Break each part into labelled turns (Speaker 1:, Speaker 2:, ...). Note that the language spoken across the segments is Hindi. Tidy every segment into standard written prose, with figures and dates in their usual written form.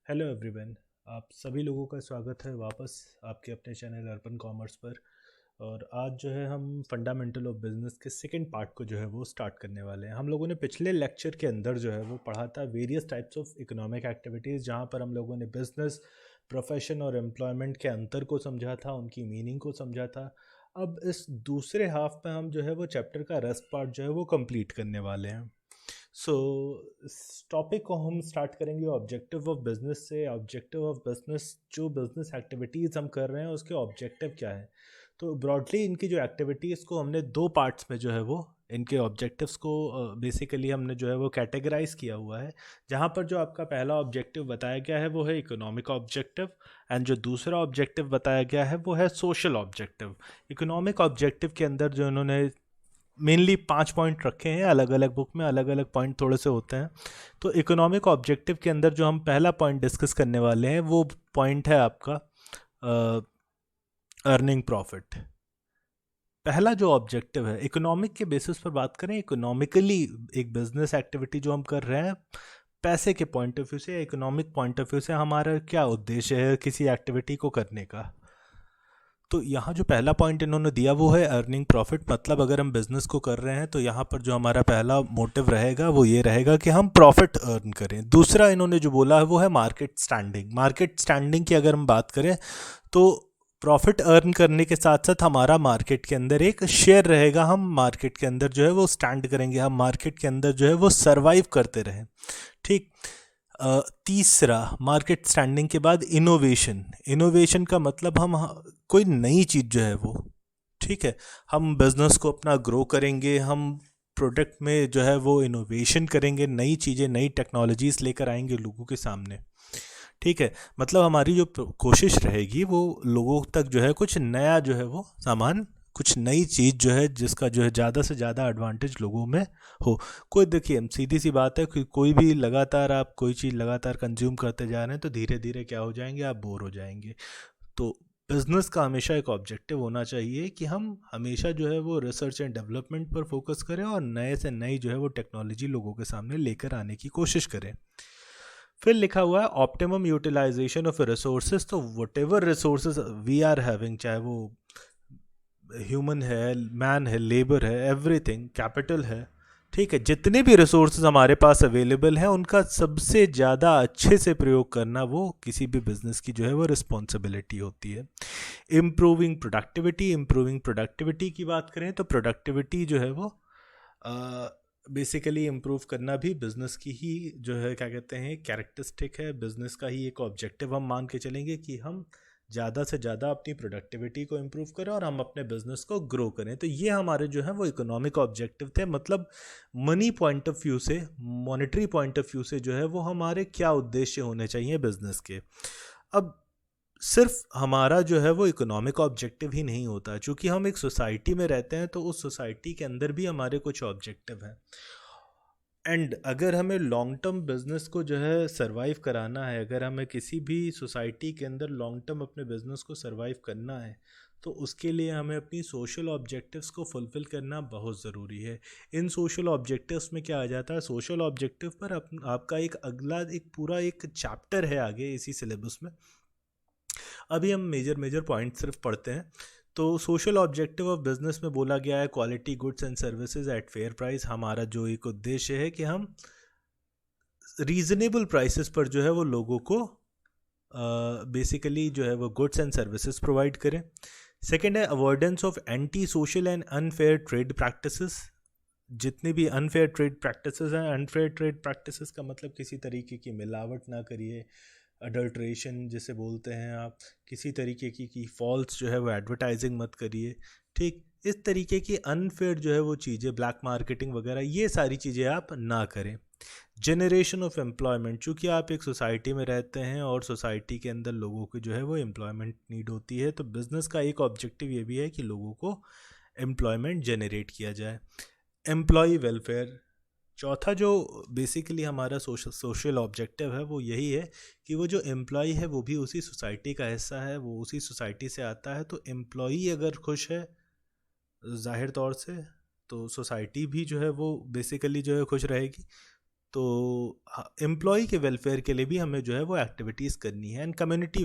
Speaker 1: Hello everyone. आप सभी लोगों का स्वागत है वापस आपके अपने चैनल अर्बन कॉमर्स पर। और आज जो है हम फंडामेंटल ऑफ बिजनेस के सेकंड पार्ट को जो है वो स्टार्ट करने वाले हैं। हम लोगों ने पिछले लेक्चर के अंदर जो है वो पढ़ा था various types of economic activities, जहाँ पर हम लोगों ने बिजनेस, प्रोफेशन और एम्प्लॉयमेंट के अंतर को समझा था, उनकी मीनिंग को समझा था। अब इस दूसरे हाफ में हम जो है वो चैप्टर का रेस्ट पार्ट जो है वो कंप्लीट करने वाले हैं। सो इस टॉपिक को हम स्टार्ट करेंगे ऑब्जेक्टिव ऑफ बिजनेस से। ऑब्जेक्टिव ऑफ बिजनेस, जो बिजनेस एक्टिविटीज़ हम कर रहे हैं उसके ऑब्जेक्टिव क्या है। तो ब्रॉडली इनकी जो एक्टिविटीज़ को हमने दो पार्ट्स में जो है वो इनके ऑब्जेक्टिव्स को बेसिकली हमने जो है वो कैटेगराइज किया हुआ है। जहाँ पर जो आपका पहला ऑब्जेक्टिव बताया गया है वो है इकोनॉमिक ऑब्जेक्टिव, एंड जो दूसरा ऑब्जेक्टिव बताया गया है वो है सोशल ऑब्जेक्टिव। इकोनॉमिक ऑब्जेक्टिव के अंदर जो इन्होंने मेनली 5 पॉइंट रखे हैं, अलग अलग बुक में अलग अलग पॉइंट थोड़े से होते हैं। तो इकोनॉमिक ऑब्जेक्टिव के अंदर जो हम पहला पॉइंट डिस्कस करने वाले हैं वो पॉइंट है आपका अर्निंग प्रॉफिट। पहला जो ऑब्जेक्टिव है इकोनॉमिक के बेसिस पर बात करें, इकोनॉमिकली एक बिजनेस एक्टिविटी जो हम कर रहे हैं पैसे के पॉइंट ऑफ व्यू से या इकोनॉमिक पॉइंट ऑफ व्यू से, हमारा क्या उद्देश्य है किसी एक्टिविटी को करने का। तो यहाँ जो पहला पॉइंट इन्होंने दिया वो है अर्निंग प्रॉफिट। मतलब अगर हम बिजनेस को कर रहे हैं तो यहाँ पर जो हमारा पहला मोटिव रहेगा वो ये रहेगा कि हम प्रॉफिट अर्न करें। दूसरा इन्होंने जो बोला है वो है मार्केट स्टैंडिंग। मार्केट स्टैंडिंग की अगर हम बात करें तो प्रॉफिट अर्न करने के साथ साथ हमारा मार्केट के अंदर एक शेयर रहेगा। हम मार्केट के अंदर जो है वो स्टैंड करेंगे, हम मार्केट के अंदर जो है वो सर्वाइव करते रहें। ठीक। तीसरा, मार्केट स्टैंडिंग के बाद इनोवेशन। इनोवेशन का मतलब हम कोई नई चीज़ जो है वो, ठीक है, हम बिजनेस को अपना ग्रो करेंगे, हम प्रोडक्ट में जो है वो इनोवेशन करेंगे, नई चीज़ें नई टेक्नोलॉजीज़ लेकर आएंगे लोगों के सामने। ठीक है, मतलब हमारी जो कोशिश रहेगी वो लोगों तक जो है कुछ नया जो है वो सामान, कुछ नई चीज़ जो है जिसका जो है ज़्यादा से ज़्यादा एडवांटेज लोगों में हो। कोई देखिए, हम सीधी सी बात है कि कोई भी लगातार आप कोई चीज़ लगातार कंज्यूम करते जा रहे हैं तो धीरे धीरे क्या हो जाएंगे, आप बोर हो जाएंगे। तो बिजनेस का हमेशा एक ऑब्जेक्टिव होना चाहिए कि हम हमेशा जो है वो रिसर्च एंड डेवलपमेंट पर फोकस करें और नए से नई जो है वो टेक्नोलॉजी लोगों के सामने लेकर आने की कोशिश करें। फिर लिखा हुआ है ऑप्टिमम यूटिलाइजेशन ऑफ रिसोर्सेज। तो whatever resources we are having, चाहे वो ह्यूमन है, मैन है, लेबर है, एवरीथिंग, कैपिटल है, ठीक है, जितने भी रिसोर्सेज हमारे पास अवेलेबल हैं उनका सबसे ज़्यादा अच्छे से प्रयोग करना वो किसी भी बिजनेस की जो है वो रिस्पॉन्सिबिलिटी होती है। Improving productivity. इम्प्रूविंग प्रोडक्टिविटी की बात करें तो प्रोडक्टिविटी जो है वो बेसिकली इम्प्रूव करना भी बिजनेस की ही जो है क्या कहते हैं कैरेक्टरिस्टिक है, बिजनेस का ही एक ऑब्जेक्टिव हम मान के चलेंगे कि हम ज़्यादा से ज़्यादा अपनी प्रोडक्टिविटी को इम्प्रूव करें और हम अपने बिजनेस को ग्रो करें। तो ये हमारे जो है वो इकोनॉमिक ऑब्जेक्टिव थे। मतलब मनी पॉइंट ऑफ व्यू से, मॉनेटरी पॉइंट ऑफ व्यू से जो है वो हमारे क्या उद्देश्य होने चाहिए बिजनेस के। अब सिर्फ हमारा जो है वो इकोनॉमिक ऑब्जेक्टिव ही नहीं होता, चूँकि हम एक सोसाइटी में रहते हैं तो उस सोसाइटी के अंदर भी हमारे कुछ ऑब्जेक्टिव हैं। एंड अगर हमें लॉन्ग टर्म बिजनेस को जो है सरवाइव कराना है, अगर हमें किसी भी सोसाइटी के अंदर लॉन्ग टर्म अपने बिजनेस को सरवाइव करना है, तो उसके लिए हमें अपनी सोशल ऑब्जेक्टिव्स को फुलफ़िल करना बहुत ज़रूरी है। इन सोशल ऑब्जेक्टिव्स में क्या आ जाता है, सोशल ऑब्जेक्टिव पर आपका एक अगला एक पूरा एक चैप्टर है आगे इसी सिलेबस में। अभी हम मेजर मेजर पॉइंट सिर्फ पढ़ते हैं। तो सोशल ऑब्जेक्टिव ऑफ बिजनेस में बोला गया है quality goods and services at fair price. हमारा जो एक उद्देश्य है कि हम रीजनेबल प्राइसेस पर जो है वो लोगों को बेसिकली जो है वो गुड्स एंड सर्विसेज प्रोवाइड करें। सेकेंड है avoidance of anti social and unfair trade practices. जितनी भी अनफेयर ट्रेड प्रैक्टिसेस हैं, अनफेयर ट्रेड प्रैक्टिसेस का मतलब किसी तरीके की मिलावट ना करिए, अडल्ट्रेशन जिसे बोलते हैं आप, किसी तरीके की फॉल्स जो है वो एडवर्टाइजिंग मत करिए। ठीक, इस तरीके की अनफेयर जो है वो चीज़ें, ब्लैक मार्केटिंग वगैरह, ये सारी चीज़ें आप ना करें। जनरेशन ऑफ एम्प्लॉयमेंट, चूँकि आप एक सोसाइटी में रहते हैं और सोसाइटी के अंदर लोगों की जो है वो एम्प्लॉयमेंट नीड होती है, तो बिज़नेस का एक ऑब्जेक्टिव ये भी है कि लोगों को एम्प्लॉयमेंट जनरेट किया जाए। एम्प्लॉय वेलफेयर, चौथा जो बेसिकली हमारा सोशल ऑब्जेक्टिव है वो यही है कि वो जो एम्प्लॉय है वो भी उसी सोसाइटी का हिस्सा है, वो उसी सोसाइटी से आता है। तो एम्प्लॉई अगर खुश है ज़ाहिर तौर से, तो सोसाइटी भी जो है वो बेसिकली जो है खुश रहेगी। तो एम्प्लॉय के वेलफेयर के लिए भी हमें जो है वो एक्टिविटीज़ करनी है। एंड कम्युनिटी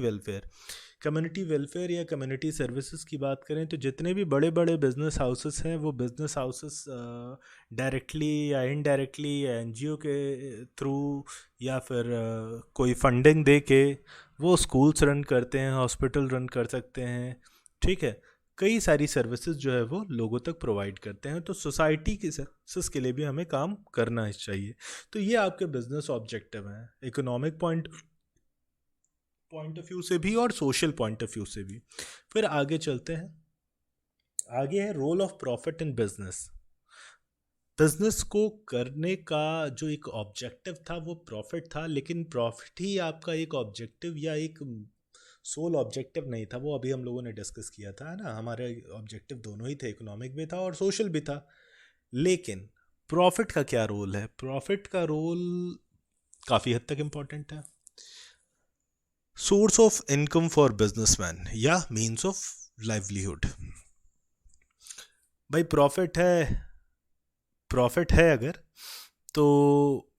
Speaker 1: वेलफेयर या कम्युनिटी सर्विसेज की बात करें तो जितने भी बड़े बड़े बिजनेस हाउसेस हैं वो बिजनेस हाउसेस डायरेक्टली या इनडायरेक्टली या एनजीओ के थ्रू या फिर कोई फंडिंग दे के वो स्कूल्स रन करते हैं, हॉस्पिटल रन कर सकते हैं, ठीक है। कई सारी सर्विसेज जो है वो लोगों तक प्रोवाइड करते हैं। तो सोसाइटी की सर्विसेज के लिए भी हमें काम करना चाहिए। तो ये आपके बिजनेस ऑब्जेक्टिव हैं, इकोनॉमिक पॉइंट ऑफ व्यू से भी और सोशल पॉइंट ऑफ व्यू से भी। फिर आगे चलते हैं। आगे है role of profit in business. Business को करने का जो एक ऑब्जेक्टिव था वो प्रॉफिट था, लेकिन प्रॉफिट ही आपका एक ऑब्जेक्टिव या एक सोल ऑब्जेक्टिव नहीं था। वो अभी हम लोगों ने डिस्कस किया था, है ना। हमारे ऑब्जेक्टिव दोनों ही थे, इकोनॉमिक भी था और सोशल भी था। लेकिन प्रॉफिट का क्या रोल है? प्रॉफिट का रोल काफ़ी हद तक इम्पॉर्टेंट है। Source of income for businessman या मीन्स ऑफ लाइवलीहुड। भाई प्रॉफिट है अगर, तो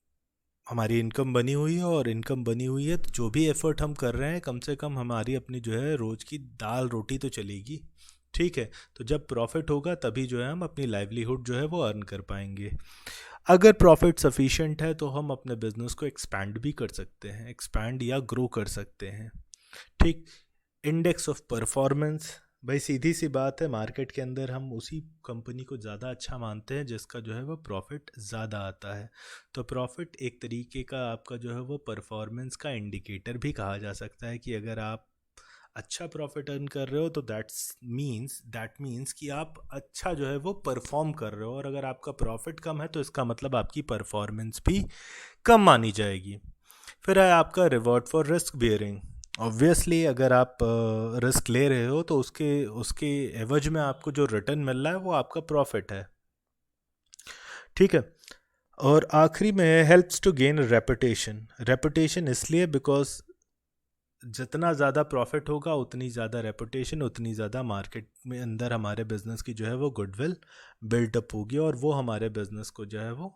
Speaker 1: हमारी इनकम बनी हुई है, और इनकम बनी हुई है तो जो भी एफर्ट हम कर रहे हैं कम से कम हमारी अपनी जो है रोज़ की दाल रोटी तो चलेगी, ठीक है। तो जब प्रॉफिट होगा तभी जो है हम अपनी लाइवलीहुड जो है वो अर्न कर पाएंगे। अगर प्रॉफिट सफिशिएंट है तो हम अपने बिजनेस को एक्सपैंड भी कर सकते हैं, एक्सपैंड या ग्रो कर सकते हैं, ठीक। इंडेक्स ऑफ परफॉर्मेंस, भाई सीधी सी बात है, मार्केट के अंदर हम उसी कंपनी को ज़्यादा अच्छा मानते हैं जिसका जो है वो प्रॉफिट ज़्यादा आता है। तो प्रॉफिट एक तरीके का आपका जो है वो परफॉर्मेंस का इंडिकेटर भी कहा जा सकता है कि अगर आप अच्छा प्रॉफिट अर्न कर रहे हो तो दैट मीन्स कि आप अच्छा जो है वो परफॉर्म कर रहे हो, और अगर आपका प्रॉफिट कम है तो इसका मतलब आपकी परफॉर्मेंस भी कम मानी जाएगी। फिर है आपका reward for risk bearing. Obviously अगर आप रिस्क ले रहे हो तो उसके उसके एवज में आपको जो रिटर्न मिल रहा है वो आपका प्रॉफिट है, ठीक है। और आखिरी में helps to gain reputation. Reputation इसलिए बिकॉज जितना ज़्यादा प्रॉफिट होगा उतनी ज़्यादा रेपुटेशन, उतनी ज़्यादा मार्केट में अंदर हमारे बिजनेस की जो है वो गुडविल बिल्डअप होगी, और वो हमारे बिजनेस को जो है वो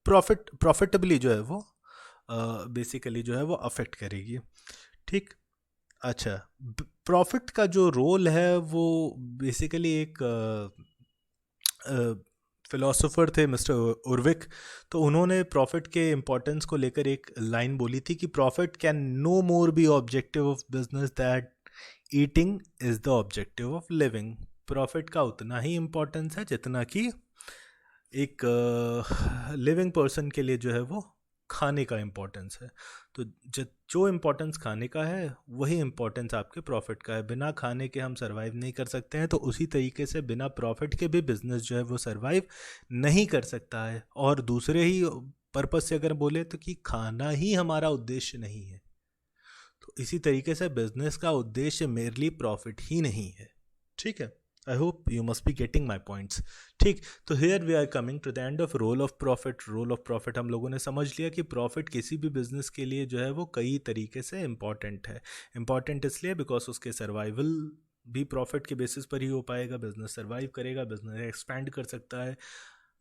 Speaker 1: प्रॉफिटेबली जो है वो बेसिकली जो है वो अफेक्ट करेगी, ठीक। अच्छा, प्रॉफिट का जो रोल है वो बेसिकली एक फिलोसोफर थे मिस्टर उर्विक, तो उन्होंने प्रॉफिट के इम्पोर्टेंस को लेकर एक लाइन बोली थी कि profit can no more be objective of business that eating is the objective of living. Profit का उतना ही इम्पोर्टेंस है जितना कि एक लिविंग पर्सन के लिए जो है वो खाने का इम्पोर्टेंस है। तो जो इम्पोर्टेंस खाने का है वही इम्पोर्टेंस आपके प्रॉफिट का है। बिना खाने के हम सरवाइव नहीं कर सकते हैं, तो उसी तरीके से बिना प्रॉफिट के भी बिजनेस जो है वो सरवाइव नहीं कर सकता है। और दूसरे ही पर्पस से अगर बोले तो कि खाना ही हमारा उद्देश्य नहीं है, तो इसी तरीके से बिजनेस का उद्देश्य मेरली प्रॉफिट ही नहीं है, ठीक है। I hope you must be getting my points, ठीक। तो here we are coming to the end of role of profit. Role of profit हम लोगों ने समझ लिया कि प्रॉफिट किसी भी बिजनेस के लिए जो है वो कई तरीके से इम्पॉर्टेंट है। इम्पॉर्टेंट इसलिए बिकॉज उसके सर्वाइवल भी प्रॉफिट के बेसिस पर ही हो पाएगा, बिजनेस सर्वाइव करेगा, बिजनेस एक्सपैंड कर सकता है।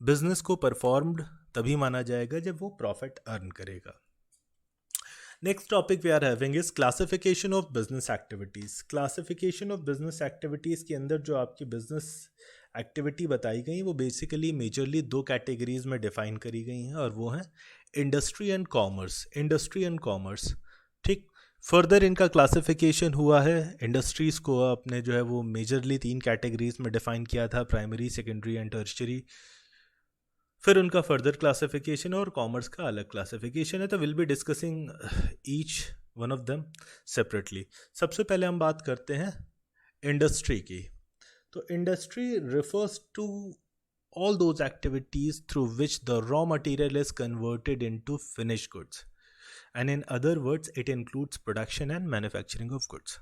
Speaker 1: बिजनेस को परफॉर्म्ड तभी माना जाएगा जब वो प्रॉफिट अर्न करेगा। Next topic we are having is classification of business activities. Classification of business activities के अंदर जो आपकी बिजनेस एक्टिविटी बताई गई वो बेसिकली मेजरली दो कैटेगरीज में डिफाइन करी गई हैं, और वो हैं industry and commerce. Industry and commerce, ठीक। फर्दर इनका क्लासिफिकेशन हुआ है। इंडस्ट्रीज़ को आपने जो है वो मेजरली तीन कैटेगरीज में डिफाइन किया था, प्राइमरी, सेकेंडरी एंड टर्शियरी। फिर उनका फर्दर क्लासिफिकेशन और कॉमर्स का अलग क्लासिफिकेशन है। तो will be discussing each one of them separately. सबसे पहले हम बात करते हैं इंडस्ट्री की। तो industry refers to all those activities through which the raw material is converted into finished goods, and in other words it includes production and manufacturing of goods.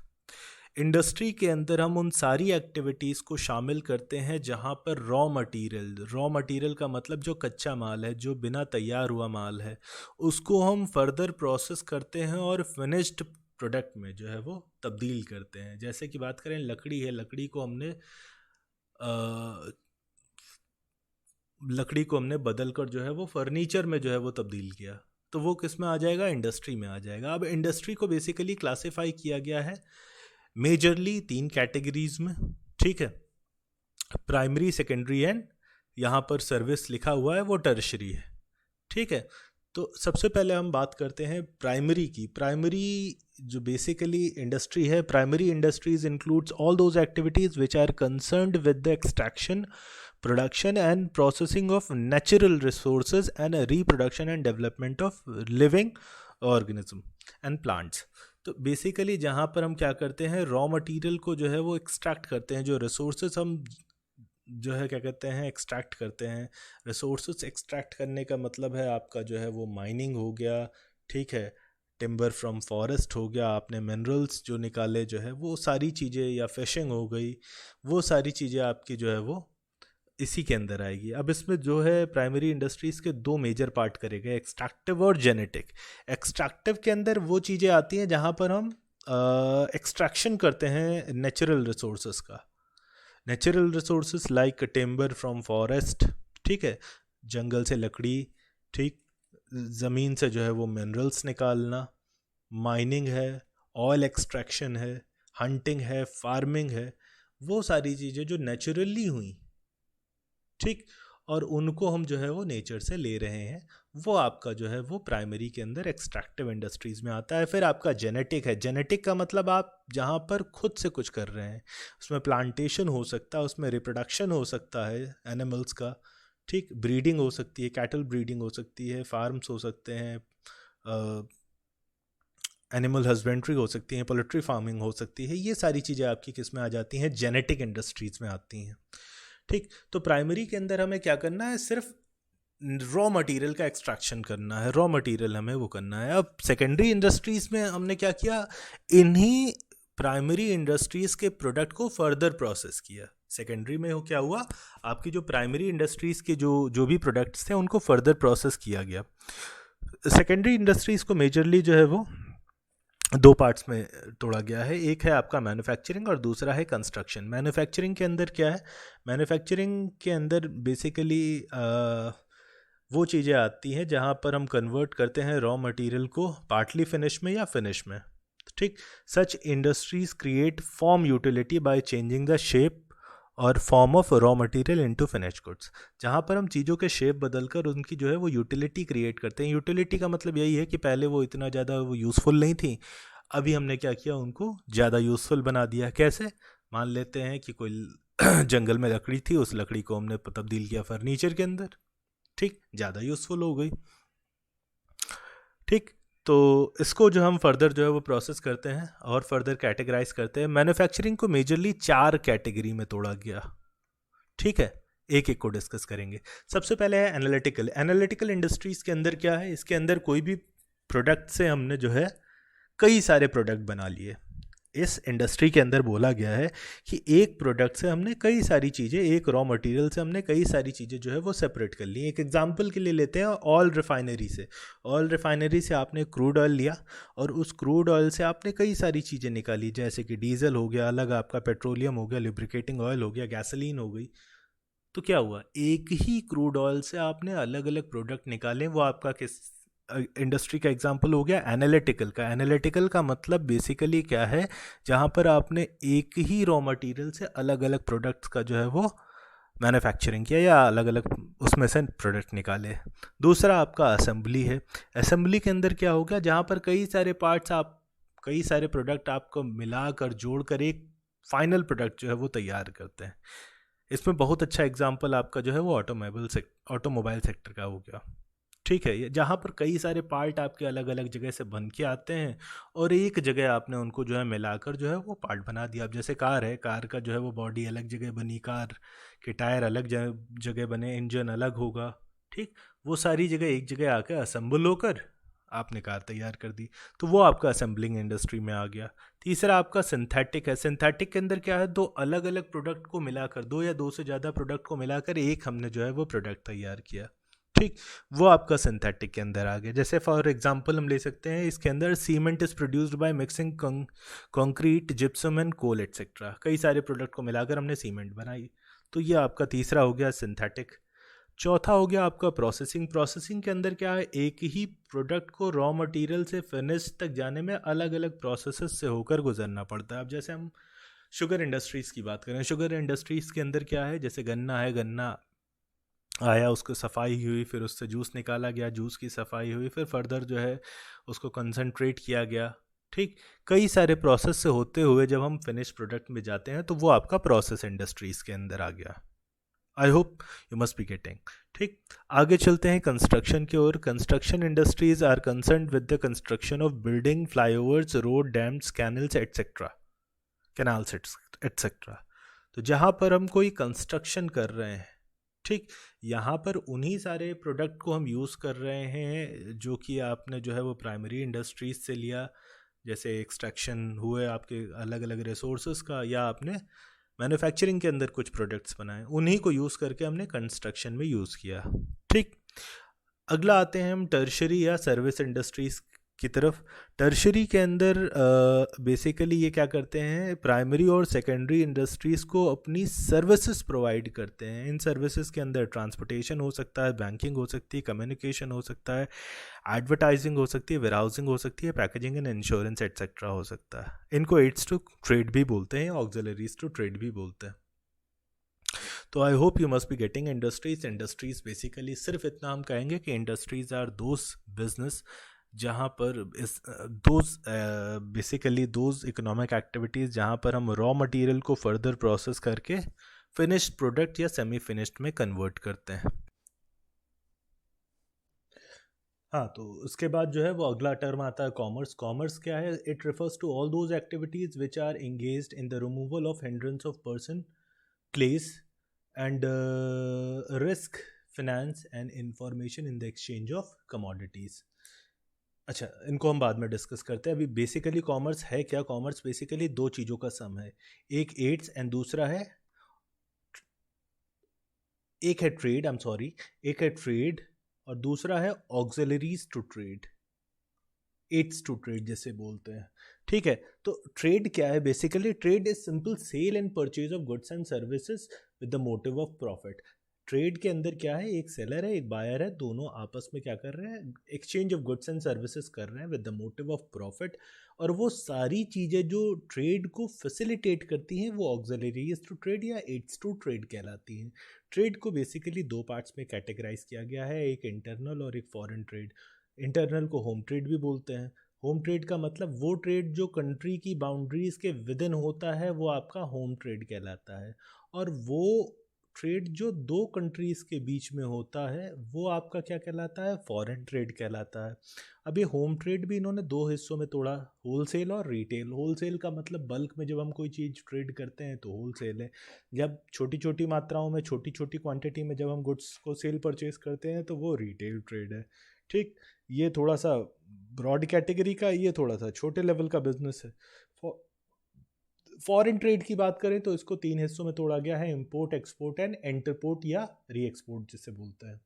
Speaker 1: Industry के अंदर हम उन सारी एक्टिविटीज़ को शामिल करते हैं जहाँ पर रॉ मटेरियल का मतलब जो कच्चा माल है, जो बिना तैयार हुआ माल है, उसको हम फर्दर प्रोसेस करते हैं और फिनिश्ड प्रोडक्ट में जो है वो तब्दील करते हैं। जैसे कि बात करें लकड़ी है, लकड़ी को हमने लकड़ी को हमने बदल कर जो है वो फर्नीचर में जो है वो तब्दील किया, तो वो किस में आ जाएगा, इंडस्ट्री में आ जाएगा। अब इंडस्ट्री को बेसिकली क्लासिफाई किया गया है मेजरली 3 कैटेगरीज में, ठीक है, प्राइमरी, सेकेंडरी एंड यहाँ पर सर्विस लिखा हुआ है वो टर्शरी है, ठीक है। तो सबसे पहले हम बात करते हैं प्राइमरी की। प्राइमरी जो बेसिकली इंडस्ट्री है, primary industries includes all those activities which are concerned with the extraction, production and processing of natural resources and reproduction and development of living organism and plants। तो बेसिकली जहाँ पर हम क्या करते हैं, रॉ मटेरियल को जो है वो एक्सट्रैक्ट करते हैं, जो रिसोर्सेज हम जो है क्या कहते हैं एक्सट्रैक्ट करते हैं। रिसोर्सेज एक्सट्रैक्ट करने का मतलब है आपका जो है वो माइनिंग हो गया, ठीक है, टिम्बर फ्रॉम फॉरेस्ट हो गया, आपने मिनरल्स जो निकाले जो है वो सारी चीज़ें, या फिशिंग हो गई, वो सारी चीज़ें आपकी जो है वो इसी के अंदर आएगी। अब इसमें जो है प्राइमरी इंडस्ट्रीज़ के 2 मेजर पार्ट करे गए, एक्सट्रैक्टिव और जेनेटिक। एक्सट्रैक्टिव के अंदर वो चीज़ें आती हैं जहाँ पर हम एक्सट्रैक्शन करते हैं नेचुरल रिसोर्सेज का, natural resources like timber from forest, ठीक है, जंगल से लकड़ी, ठीक, ज़मीन से जो है वो मिनरल्स निकालना, माइनिंग है, ऑयल एक्सट्रैक्शन है, हंटिंग है, फार्मिंग है, वो सारी चीज़ें जो नेचुरली हुई, ठीक, और उनको हम जो है वो नेचर से ले रहे हैं, वो आपका जो है वो प्राइमरी के अंदर एक्सट्रैक्टिव इंडस्ट्रीज़ में आता है। फिर आपका जेनेटिक है। जेनेटिक का मतलब आप जहाँ पर खुद से कुछ कर रहे हैं, उसमें प्लांटेशन हो सकता है, उसमें रिप्रोडक्शन हो सकता है एनिमल्स का, ठीक, ब्रीडिंग हो सकती है, कैटल ब्रीडिंग हो सकती है, फार्म्स हो सकते हैं, एनिमल हस्बेंड्री हो सकती है, पोल्ट्री फार्मिंग हो सकती है, ये सारी चीज़ें आपकी किस में आ जाती हैं, जेनेटिक इंडस्ट्रीज़ में आती हैं, ठीक। तो प्राइमरी के अंदर हमें क्या करना है, सिर्फ रॉ मटेरियल का एक्सट्रैक्शन करना है, रॉ मटेरियल हमें वो करना है। अब सेकेंडरी इंडस्ट्रीज़ में हमने क्या किया, इन्हीं प्राइमरी इंडस्ट्रीज़ के प्रोडक्ट को फर्दर प्रोसेस किया। सेकेंडरी में हो क्या हुआ, आपकी जो प्राइमरी इंडस्ट्रीज़ के जो भी प्रोडक्ट्स थे उनको फर्दर प्रोसेस किया गया। सेकेंडरी इंडस्ट्रीज़ को मेजरली जो है वो 2 पार्ट्स में तोड़ा गया है, एक है आपका मैन्युफैक्चरिंग और दूसरा है कंस्ट्रक्शन। मैन्युफैक्चरिंग के अंदर क्या है, मैन्युफैक्चरिंग के अंदर बेसिकली वो चीज़ें आती हैं जहाँ पर हम कन्वर्ट करते हैं रॉ मटेरियल को पार्टली फिनिश में या फिनिश में, ठीक। Such industries create form utility by changing the shape और form of raw material into finish goods. जहाँ पर हम चीज़ों के शेप बदलकर उनकी जो है वो यूटिलिटी क्रिएट करते हैं। यूटिलिटी का मतलब यही है कि पहले वो इतना ज़्यादा वो यूज़फुल नहीं थी, अभी हमने क्या किया, उनको ज़्यादा यूज़फुल बना दिया। कैसे, मान लेते हैं कि कोई जंगल में लकड़ी थी, उस लकड़ी को हमने तब्दील किया फर्नीचर के अंदर, ठीक, ज़्यादा यूज़फुल हो गई, ठीक। तो इसको जो हम फर्दर जो है वो प्रोसेस करते हैं और फर्दर कैटेगराइज करते हैं। मैन्युफैक्चरिंग को मेजरली 4 कैटेगरी में तोड़ा गया, ठीक है, एक एक को डिस्कस करेंगे। सबसे पहले है एनालिटिकल। एनालिटिकल इंडस्ट्रीज़ के अंदर क्या है, इसके अंदर कोई भी प्रोडक्ट से हमने जो है कई सारे प्रोडक्ट बना लिए। इस इंडस्ट्री के अंदर बोला गया है कि एक प्रोडक्ट से हमने कई सारी चीज़ें, एक रॉ मटेरियल से हमने कई सारी चीज़ें जो है वो सेपरेट कर ली। एक एग्जांपल के लिए लेते हैं ऑयल रिफाइनरी से। ऑयल रिफाइनरी से आपने क्रूड ऑयल लिया और उस क्रूड ऑयल से आपने कई सारी चीज़ें निकाली, जैसे कि डीजल हो गया अलग, आपका पेट्रोलियम हो गया, लुब्रिकेटिंग ऑयल हो गया, गैसोलीन हो गई। तो क्या हुआ, एक ही क्रूड ऑयल से आपने अलग अलग प्रोडक्ट निकाले, वो आपका किस इंडस्ट्री का एग्जांपल हो गया, एनालिटिकल का। एनालिटिकल का मतलब बेसिकली क्या है, जहाँ पर आपने एक ही रॉ मटेरियल से अलग अलग प्रोडक्ट्स का जो है वो मैन्युफैक्चरिंग किया या अलग अलग उसमें से प्रोडक्ट निकाले। दूसरा आपका असेंबली है। असेंबली के अंदर क्या होगा, जहाँ पर कई सारे पार्ट्स, आप कई सारे प्रोडक्ट आपको मिलाकर जोड़कर एक फाइनल प्रोडक्ट जो है वो तैयार करते हैं। इसमें बहुत अच्छा एग्जाम्पल आपका जो है वो ऑटोमोबाइल सेक्टर का हो गया, ठीक है, जहाँ पर कई सारे पार्ट आपके अलग अलग जगह से बन के आते हैं और एक जगह आपने उनको जो है मिलाकर जो है वो पार्ट बना दिया। अब जैसे कार है, कार का जो है वो बॉडी अलग जगह बनी, कार के टायर अलग जगह बने, इंजन अलग होगा, ठीक, वो सारी जगह एक जगह आकर असेंबल होकर आपने कार तैयार कर दी। तो वो आपका असेंबलिंग इंडस्ट्री में आ गया। तीसरा आपका सिंथेटिक है। सिंथेटिक के अंदर क्या है, 2 अलग अलग प्रोडक्ट को मिलाकर, 2 या 2 से ज़्यादा प्रोडक्ट को मिलाकर एक हमने जो है वो प्रोडक्ट तैयार किया, ठीक, वो आपका सिंथेटिक के अंदर आ गया। जैसे फॉर एग्जांपल हम ले सकते हैं, इसके अंदर cement is produced by mixing concrete, gypsum and coal etcetera. कई सारे प्रोडक्ट को मिलाकर हमने सीमेंट बनाई, तो ये आपका तीसरा हो गया सिंथेटिक। चौथा हो गया आपका प्रोसेसिंग। प्रोसेसिंग के अंदर क्या है, एक ही प्रोडक्ट को रॉ मटेरियल से फिनिश तक जाने में अलग अलग प्रोसेसेस से होकर गुजरना पड़ता है। अब जैसे हम शुगर इंडस्ट्रीज़ की बात करें, शुगर इंडस्ट्रीज़ के अंदर क्या है, जैसे गन्ना है, गन्ना आया, उसको सफाई हुई, फिर उससे जूस निकाला गया, जूस की सफाई हुई, फिर फर्दर जो है उसको कंसनट्रेट किया गया। ठीक, कई सारे प्रोसेस से होते हुए जब हम फिनिश प्रोडक्ट में जाते हैं तो वो आपका प्रोसेस इंडस्ट्रीज़ के अंदर आ गया। I hope you must be getting. ठीक, आगे चलते हैं कंस्ट्रक्शन की ओर। Construction industries are concern with the construction of building, flyovers, road, dams, canals etcetera, canals etcetera. तो जहाँ पर हम कोई कंस्ट्रक्शन कर रहे हैं, ठीक, यहाँ पर उन्हीं सारे प्रोडक्ट को हम यूज़ कर रहे हैं जो कि आपने जो है वो प्राइमरी इंडस्ट्रीज से लिया, जैसे एक्सट्रैक्शन हुए आपके अलग अलग रिसोर्सेज का, या आपने मैन्युफैक्चरिंग के अंदर कुछ प्रोडक्ट्स बनाए, उन्हीं को यूज़ करके हमने कंस्ट्रक्शन में यूज़ किया। ठीक, अगला आते हैं हम टर्शरी या सर्विस इंडस्ट्रीज़ की तरफ। टर्शरी के अंदर बेसिकली ये क्या करते हैं, प्राइमरी और सेकेंडरी इंडस्ट्रीज़ को अपनी सर्विसेज प्रोवाइड करते हैं। इन सर्विसेज के अंदर ट्रांसपोर्टेशन हो सकता है, बैंकिंग हो सकती है, कम्युनिकेशन हो सकता है, एडवर्टाइजिंग हो सकती है, वेयरहाउसिंग हो सकती है, पैकेजिंग एंड इंश्योरेंस एटसेट्रा हो सकता है। इनको एड्स टू ट्रेड भी बोलते हैं, ऑक्सिलरीज टू ट्रेड भी बोलते हैं। तो आई hope you must be getting industries. Industries basically सिर्फ इतना हम कहेंगे कि इंडस्ट्रीज आर दोज बिजनेस जहाँ पर इस those basically those economic activities जहाँ पर हम रॉ मटेरियल को फर्दर प्रोसेस करके फिनिश्ड प्रोडक्ट या सेमी फिनिश्ड में कन्वर्ट करते हैं। हाँ, तो उसके बाद जो है वो अगला टर्म आता है कॉमर्स। कॉमर्स क्या है, it refers to all those activities which are engaged in the removal of hindrance of person, place and risk, finance and information in the exchange of commodities. अच्छा, इनको हम बाद में डिस्कस करते हैं। अभी बेसिकली कॉमर्स है क्या, कॉमर्स बेसिकली दो चीज़ों का सम है, एक एड्स एंड दूसरा है, एक है ट्रेड, आई एम सॉरी, एक है ट्रेड और दूसरा है auxiliaries to trade, aids to trade जैसे बोलते हैं। ठीक है, तो ट्रेड क्या है, basically trade is simple sale and purchase of goods and services with the motive of profit. Trade के अंदर क्या है, एक सेलर है, एक बायर है, दोनों आपस में क्या कर रहे हैं, exchange of goods and services कर रहे हैं with the motive of profit. और वो सारी चीज़ें जो ट्रेड को फैसिलिटेट करती हैं वो ऑक्सिलरीज टू ट्रेड या एड्स टू ट्रेड कहलाती हैं। ट्रेड को बेसिकली दो पार्ट्स में कैटेगराइज किया गया है, एक इंटरनल और एक फॉरेन ट्रेड। इंटरनल को होम ट्रेड भी बोलते हैं। होम ट्रेड का मतलब वो ट्रेड जो कंट्री की बाउंड्रीज के विद इन होता है वो आपका होम ट्रेड कहलाता है। और वो ट्रेड जो दो कंट्रीज़ के बीच में होता है वो आपका क्या कहलाता है, फॉरेन ट्रेड कहलाता है। अब ये होम ट्रेड भी इन्होंने दो हिस्सों में तोड़ा, होलसेल और रिटेल। होलसेल का मतलब बल्क में जब हम कोई चीज़ ट्रेड करते हैं तो होलसेल है, जब छोटी छोटी मात्राओं में छोटी छोटी क्वांटिटी में जब हम गुड्स को सेल परचेज करते हैं तो वो रिटेल ट्रेड है। ठीक, ये थोड़ा सा ब्रॉड कैटेगरी का, ये थोड़ा सा छोटे लेवल का बिजनेस है। फॉरेन ट्रेड की बात करें तो इसको तीन हिस्सों में तोड़ा गया है, इंपोर्ट, एक्सपोर्ट एंड इंटरपोर्ट या री एक्सपोर्ट जिसे बोलते हैं।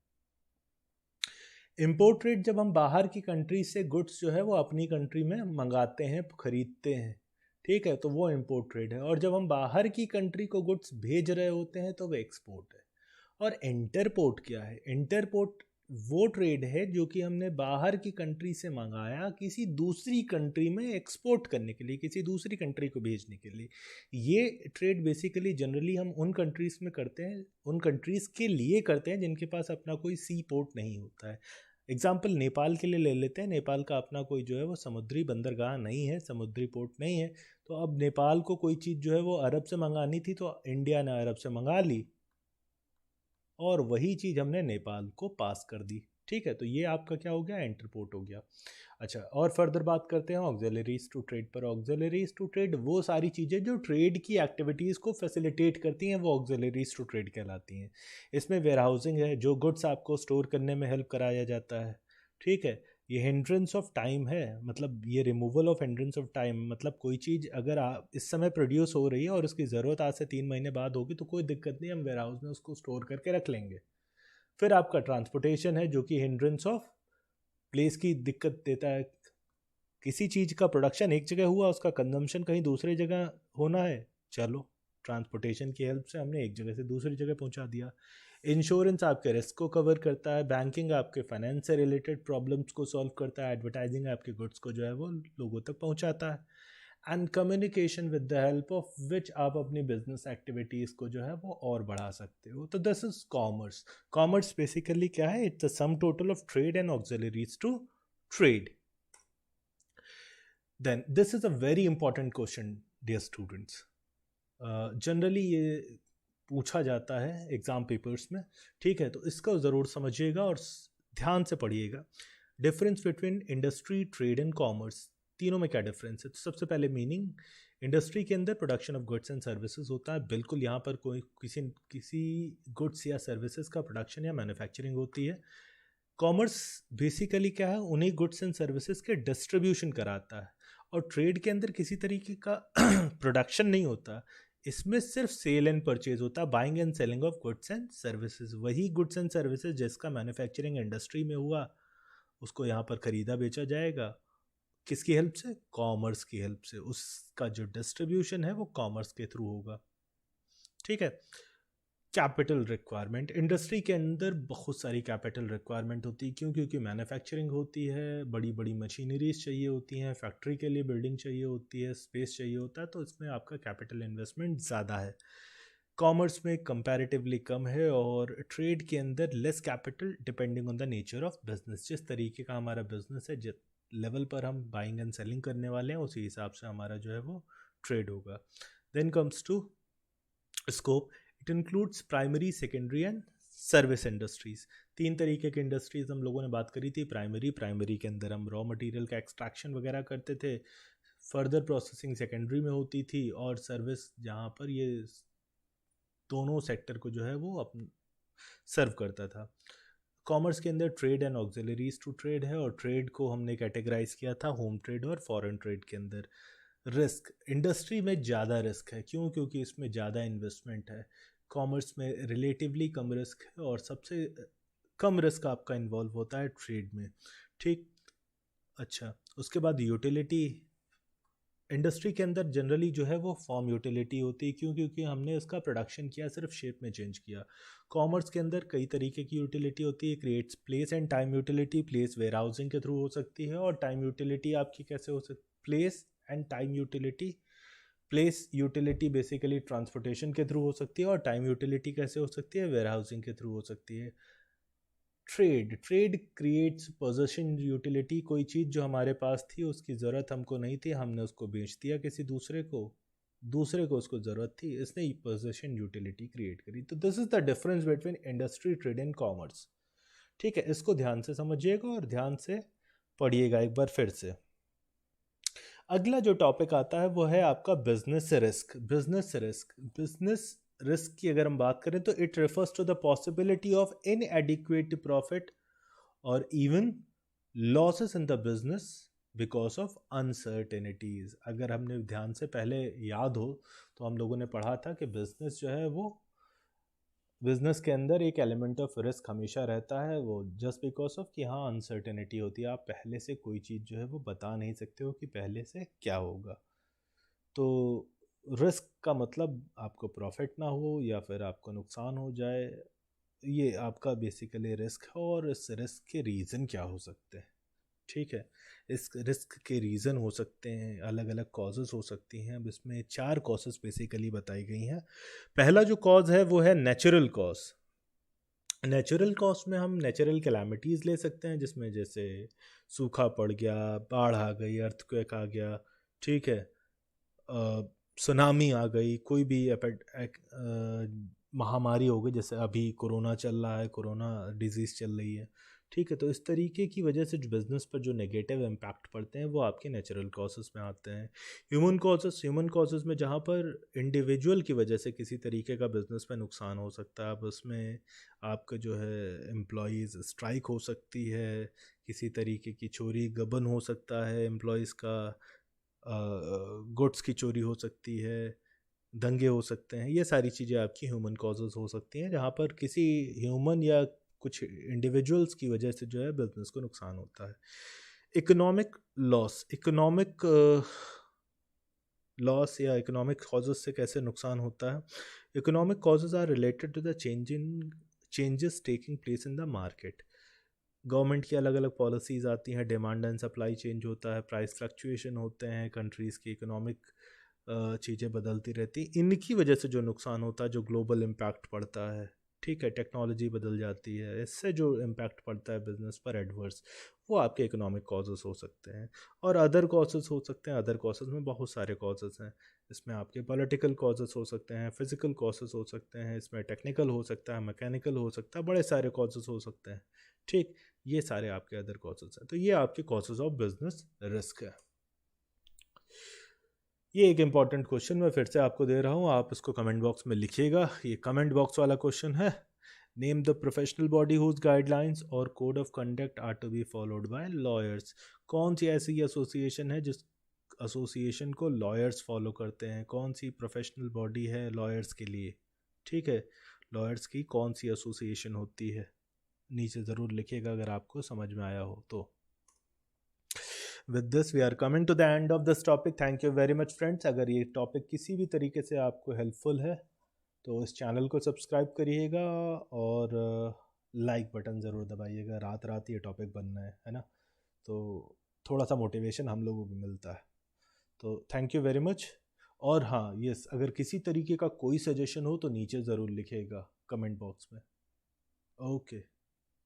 Speaker 1: इंपोर्ट ट्रेड जब हम बाहर की कंट्री से गुड्स जो है वो अपनी कंट्री में मंगाते हैं, खरीदते हैं, ठीक है, तो वो इंपोर्ट ट्रेड है। और जब हम बाहर की कंट्री को गुड्स भेज रहे होते हैं तो वो एक्सपोर्ट है। और इंटरपोर्ट क्या है, इंटरपोर्ट वो ट्रेड है जो कि हमने बाहर की कंट्री से मंगाया किसी दूसरी कंट्री में एक्सपोर्ट करने के लिए, किसी दूसरी कंट्री को भेजने के लिए। ये ट्रेड बेसिकली जनरली हम उन कंट्रीज़ में करते हैं, उन कंट्रीज़ के लिए करते हैं जिनके पास अपना कोई सी पोर्ट नहीं होता है। एग्जाम्पल नेपाल के लिए ले लेते हैं, नेपाल का अपना कोई जो है वो समुद्री बंदरगाह नहीं है, समुद्री पोर्ट नहीं है। तो अब नेपाल को कोई चीज़ जो है वो अरब से मंगानी थी तो इंडिया ने अरब से मंगा ली और वही चीज़ हमने नेपाल को पास कर दी। ठीक है, तो ये आपका क्या हो गया, इंटरपोर्ट हो गया। अच्छा, और फर्दर बात करते हैं ऑक्सिलरीज टू ट्रेड पर। ऑक्सिलरीज टू ट्रेड वो सारी चीज़ें जो ट्रेड की एक्टिविटीज़ को फैसिलिटेट करती हैं वो ऑक्सिलरीज टू ट्रेड कहलाती हैं। इसमें वेयर हाउसिंग है, जो गुड्स आपको स्टोर करने में हेल्प कराया जाता है। ठीक है, ये हिंड्रेंस ऑफ टाइम है, मतलब ये removal of hindrance of time, मतलब कोई चीज़ अगर आप इस समय प्रोड्यूस हो रही है और उसकी ज़रूरत आज से 3 महीने बाद होगी तो कोई दिक्कत नहीं, हम वेयर हाउस में उसको स्टोर करके रख लेंगे। फिर आपका ट्रांसपोर्टेशन है जो कि हिंड्रेंस ऑफ प्लेस की दिक्कत देता है। किसी चीज़ का प्रोडक्शन एक जगह हुआ, उसका कंजम्पशन कहीं दूसरी जगह होना है, चलो ट्रांसपोर्टेशन की हेल्प से हमने एक जगह से दूसरी जगह पहुंचा दिया। इंश्योरेंस आपके रिस्क को कवर करता है, बैंकिंग आपके फाइनेंस से रिलेटेड प्रॉब्लम्स को सॉल्व करता है, एडवर्टाइजिंग आपके गुड्स को जो है वो लोगों तक पहुंचाता है, and communication with the help of which आप अपनी बिजनेस एक्टिविटीज़ को जो है वो और बढ़ा सकते हो। तो this is commerce. Commerce basically क्या है? It's the sum total of trade and auxiliaries to trade. Then this is a very important question dear students. Generally ये पूछा जाता है एग्ज़ाम पेपर्स में, ठीक है? तो इसका ज़रूर समझिएगा और ध्यान से पढ़िएगा। Difference between industry, trade and commerce, तीनों में क्या डिफरेंस है? तो सबसे पहले मीनिंग, इंडस्ट्री के अंदर production of goods and services होता है, बिल्कुल यहाँ पर कोई किसी गुड्स या सर्विसेज का प्रोडक्शन या मैन्युफैक्चरिंग होती है। कॉमर्स बेसिकली क्या है? उन्हीं गुड्स एंड सर्विसेज के डिस्ट्रीब्यूशन कराता है। और ट्रेड के अंदर किसी तरीके का प्रोडक्शन नहीं होता, इसमें सिर्फ सेल एंड परचेज होता है, buying and selling of goods and services. वही गुड्स एंड सर्विसेज जिसका मैन्युफैक्चरिंग इंडस्ट्री में हुआ, उसको यहाँ पर खरीदा बेचा जाएगा। किसकी हेल्प से? कॉमर्स की हेल्प से। उसका जो डिस्ट्रीब्यूशन है वो कॉमर्स के थ्रू होगा, ठीक है? कैपिटल रिक्वायरमेंट, इंडस्ट्री के अंदर बहुत सारी कैपिटल रिक्वायरमेंट होती है। क्यों? क्योंकि मैन्युफैक्चरिंग होती है, बड़ी बड़ी मशीनरीज चाहिए होती हैं, फैक्ट्री के लिए बिल्डिंग चाहिए होती है, स्पेस चाहिए होता है, तो इसमें आपका कैपिटल इन्वेस्टमेंट ज़्यादा है। कॉमर्स में कंपैरेटिवली कम है, और ट्रेड के अंदर less capital depending on the nature of business. जिस तरीके का हमारा बिजनेस है, जिस लेवल पर हम बाइंग एंड सेलिंग करने वाले हैं, उसी हिसाब से हमारा जो है वो ट्रेड होगा। Then comes to scope, it includes primary, secondary and service industries. तीन तरीके की इंडस्ट्रीज हम लोगों ने बात करी थी। प्राइमरी के अंदर हम रॉ मटेरियल का एक्सट्रैक्शन वगैरह करते थे, फर्दर प्रोसेसिंग सेकेंडरी में होती थी, और सर्विस जहाँ पर ये दोनों सेक्टर को जो है वो अपन सर्व करता था। कॉमर्स के अंदर trade and auxiliaries to trade है, और ट्रेड को हमने कैटेगराइज किया था होम ट्रेड और फॉरेन ट्रेड के अंदर। रिस्क, इंडस्ट्री में ज़्यादा रिस्क है। क्यों? क्योंकि इसमें ज़्यादा इन्वेस्टमेंट है। कॉमर्स में रिलेटिवली कम रिस्क है, और सबसे कम रिस्क आपका इन्वॉल्व होता है ट्रेड में, ठीक? अच्छा, उसके बाद यूटिलिटी, इंडस्ट्री के अंदर जनरली जो है वो फॉर्म यूटिलिटी होती है। क्यों? क्योंकि हमने उसका प्रोडक्शन किया, सिर्फ शेप में चेंज किया। कॉमर्स के अंदर कई तरीके की यूटिलिटी होती है। Creates place and time utility, place warehousing के थ्रू हो सकती है, और टाइम यूटिलिटी आपकी कैसे हो सकती? Place and time utility, place utility basically transportation के थ्रू हो सकती है, और टाइम यूटिलिटी कैसे हो सकती है? वेयर हाउसिंग के थ्रू हो सकती है। ट्रेड क्रिएट्स पोजेशन यूटिलिटी, कोई चीज़ जो हमारे पास थी, उसकी ज़रूरत हमको नहीं थी, हमने उसको बेच दिया किसी दूसरे को, दूसरे को उसको ज़रूरत थी, इसने पोजेशन यूटिलिटी क्रिएट करी। तो this is the difference between industry, trade and commerce, ठीक है? इसको ध्यान से समझिएगा और ध्यान से पढ़िएगा एक बार फिर से। अगला जो टॉपिक आता है वो है आपका बिजनेस रिस्क। बिजनेस रिस्क की अगर हम बात करें तो it refers to the possibility of inadequate profit और even losses in the business because of uncertainties. अगर हमने ध्यान से पहले याद हो तो हम लोगों ने पढ़ा था कि बिजनेस जो है वो, बिजनेस के अंदर एक एलिमेंट ऑफ रिस्क हमेशा रहता है, वो जस्ट बिकॉज ऑफ कि हाँ अनसर्टेनिटी होती है। आप पहले से कोई चीज़ जो है वो बता नहीं सकते हो कि पहले से क्या होगा। तो रिस्क का मतलब आपको प्रॉफिट ना हो या फिर आपको नुकसान हो जाए, ये आपका बेसिकली रिस्क है। और इस रिस्क के रीज़न क्या हो सकते हैं, ठीक है? इस रिस्क के रीज़न हो सकते हैं, अलग अलग कॉजेज़ हो सकती हैं। अब इसमें 4 कॉजेज़ बेसिकली बताई गई हैं। पहला जो कॉज है वो है नेचुरल कॉज। नेचुरल कॉज में हम नेचुरल कैलामिटीज़ ले सकते हैं, जिसमें जैसे सूखा पड़ गया, बाढ़ आ गई, अर्थक्वेक आ गया, ठीक है? सुनामी आ गई, कोई भी महामारी हो गई, जैसे अभी कोरोना चल रहा है, कोरोना डिजीज़ चल रही है, ठीक है? तो इस तरीके की वजह से जो बिज़नेस पर जो नेगेटिव इम्पैक्ट पड़ते हैं वो आपके नेचुरल कॉजेज़ में आते हैं। ह्यूमन कॉजेज़ में जहाँ पर इंडिविजुअल की वजह से किसी तरीके का बिज़नेस में नुकसान हो सकता है। अब उसमें आपका जो है एम्प्लॉयज़ स्ट्राइक हो सकती है, किसी तरीके की चोरी गबन हो सकता है एम्प्लॉयज़ का, गुड्स की चोरी हो सकती है, दंगे हो सकते हैं। ये सारी चीज़ें आपकी ह्यूमन कॉजेज़ हो सकती हैं, जहाँ पर किसी ह्यूमन या कुछ इंडिविजुअल्स की वजह से जो है बिजनेस को नुकसान होता है। इकोनॉमिक लॉस, इकोनॉमिक लॉस या इकोनॉमिक कॉजेज़ से कैसे नुकसान होता है? Economic causes are related to the changes taking place in the market. Government की अलग अलग पॉलिसीज़ आती हैं, डिमांड एंड सप्लाई चेंज होता है, प्राइस फ्लक्चुएशन होते हैं, कंट्रीज़ की इकोनॉमिक चीज़ें बदलती रहती, इनकी वजह से जो नुकसान होता है, जो ग्लोबल इम्पैक्ट पड़ता है, ठीक है, टेक्नोलॉजी बदल जाती है, इससे जो इम्पैक्ट पड़ता है बिजनेस पर एडवर्स, वो आपके इकोनॉमिक कॉजेज़ हो सकते हैं। और अदर कॉजेज़ हो सकते हैं, अदर कॉजेज़ में बहुत सारे कॉजेज़ हैं। इसमें आपके पॉलिटिकल कॉजेज़ हो सकते हैं, फिजिकल कॉजेज़ हो सकते हैं, इसमें टेक्निकल हो सकता है, मैकेनिकल हो सकता है, बड़े सारे कॉजेज़ हो सकते हैं। ठीक, ये सारे आपके अदर कॉजेज़ हैं। तो ये आपके कॉजेज़ ऑफ बिजनेस रिस्क है। ये एक इंपॉर्टेंट क्वेश्चन मैं फिर से आपको दे रहा हूँ, आप इसको कमेंट बॉक्स में लिखिएगा। ये कमेंट बॉक्स वाला क्वेश्चन है, name the professional body whose guidelines और code of conduct are to be followed by lawyers. कौन सी ऐसी एसोसिएशन है जिस एसोसिएशन को लॉयर्स फॉलो करते हैं? कौन सी प्रोफेशनल बॉडी है लॉयर्स के लिए? ठीक है, लॉयर्स की कौन सी एसोसिएशन होती है? नीचे ज़रूर लिखिएगा अगर आपको समझ में आया हो तो। With this we are coming to the end of this topic. Thank you very much friends. अगर ये टॉपिक किसी भी तरीके से आपको हेल्पफुल है तो इस चैनल को सब्सक्राइब करिएगा और लाइक बटन ज़रूर दबाइएगा। रात रात ये टॉपिक बनना है ना, तो थोड़ा सा मोटिवेशन हम लोगों को मिलता है। तो थैंक यू वेरी मच। और हाँ, यस, अगर किसी तरीके का कोई सजेशन हो तो नीचे ज़रूर लिखिएगा कमेंट बॉक्स में। ओके।